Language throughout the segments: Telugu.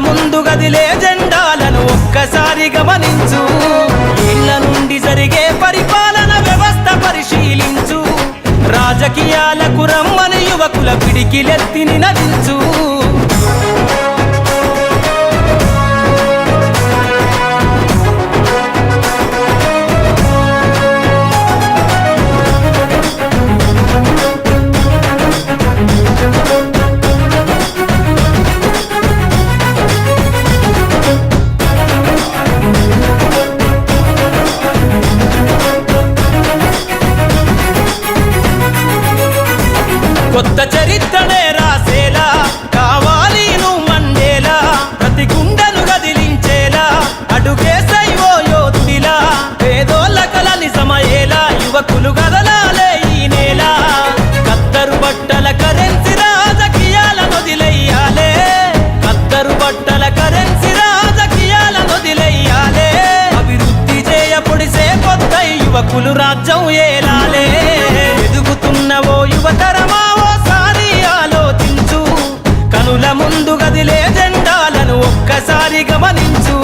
ముందు గదిలే జెండాలను ఒక్కసారి గమనించు. ఇళ్ల నుండి జరిగే పరిపాలన వ్యవస్థ పరిశీలించు. రాజకీయాలకు రమ్మని యువకుల పిడికిలెత్తి నినదించు. కొత్త చరిత్రనే రాసేలా కావాలి నువ్వు మండేలా. ప్రతి గుండెను గదిలించేలా అడుగేసై ఓ యోధుడిలా. పేదోళ్ళ కల నిజమయ్యేలా యువకులు గదలాలే ఈ నేల. కత్తరు బట్టల కరెన్సీ రాజకీయాలను వదిలెయ్యాలే. కత్తరు బట్టల కరెన్సీ రాజకీయాలను వదిలెయ్యాలే. అభివృద్ధి చేయపొడిసే కొత్త యువకులు రాజ్యం ఏలాలే. ఎదుగుతున్న ఓ యువతరమా కనుల ముందు గదిలే జెండాలను ఒక్కసారి గమనించు.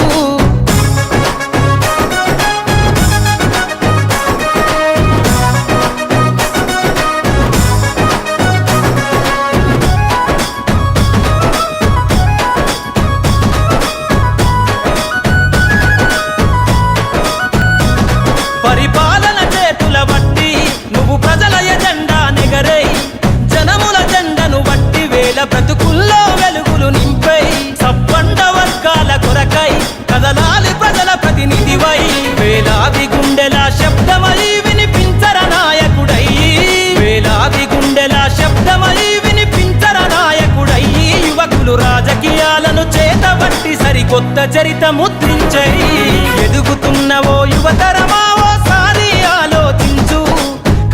పరిపాలన చేతుల బట్టి నువ్వు ప్రజల ఎజెండా నెగరై. జనముల జెండను బట్టి వేల బ్రతుకుల్లో వెలుగులు నింపై. సబ్బండ వర్గాల కొరకై కదలాలి ప్రజల ప్రతినిధివై. వేలాది గుండెల శబ్దమై వినిపించర నాయకుడై. వేలాది గుండెల శబ్దమై వినిపించర నాయకుడై. యువకులు రాజకీయాలను చేతబట్టి సరికొత్త చరిత్ర ముద్రించై. ఎదుగుతున్న ఓ యువతరమా ఓసారి ఆలోచించు.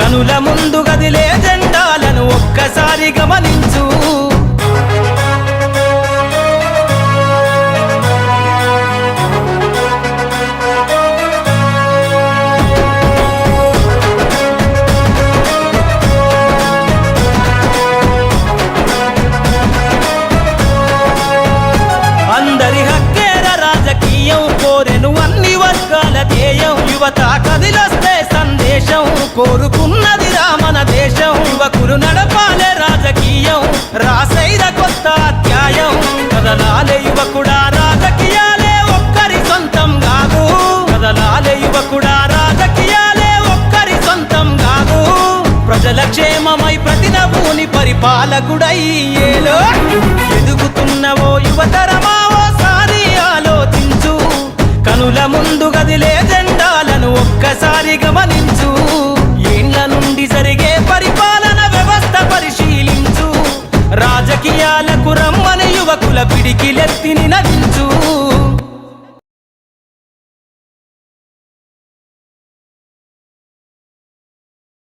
కనుల ముందు గదిలే జెండాలను ఒక్కసారి గమనించు. అందరి హక్కేర రాజకీయం కోరెను అన్ని వర్గాల ధ్యేయం. యువత కదిలొస్తే సందేశం కోరుకున్నది రామన దేశం. యువకులు నడపాలే రాజకీయం రాసైర కొత్త అధ్యాయం. కదలాలే యువకుడా రాజకీయాలే ఒక్కరి సొంతం కాదు. కదలాలే యువకుడా రాజకీయాలే ఒక్కరి సొంతం కాదు. ప్రజల క్షేమమై ప్రతి నవ్వుని పరిపాలకుడై ఏలో. ఎదుగుతున్న ఓ యువతరమా ఓసారి ఆలోచించు. కనుల ముందు గదిలే జెండాలను ఒక్కసారి గమనించు. ఇండ్ల నుండి జరిగే పరిపాలన వ్యవస్థ పరిశీలించు. రాజకీయాలకు రమ్మని యువకుల పిడికిలెత్తి నినదించు.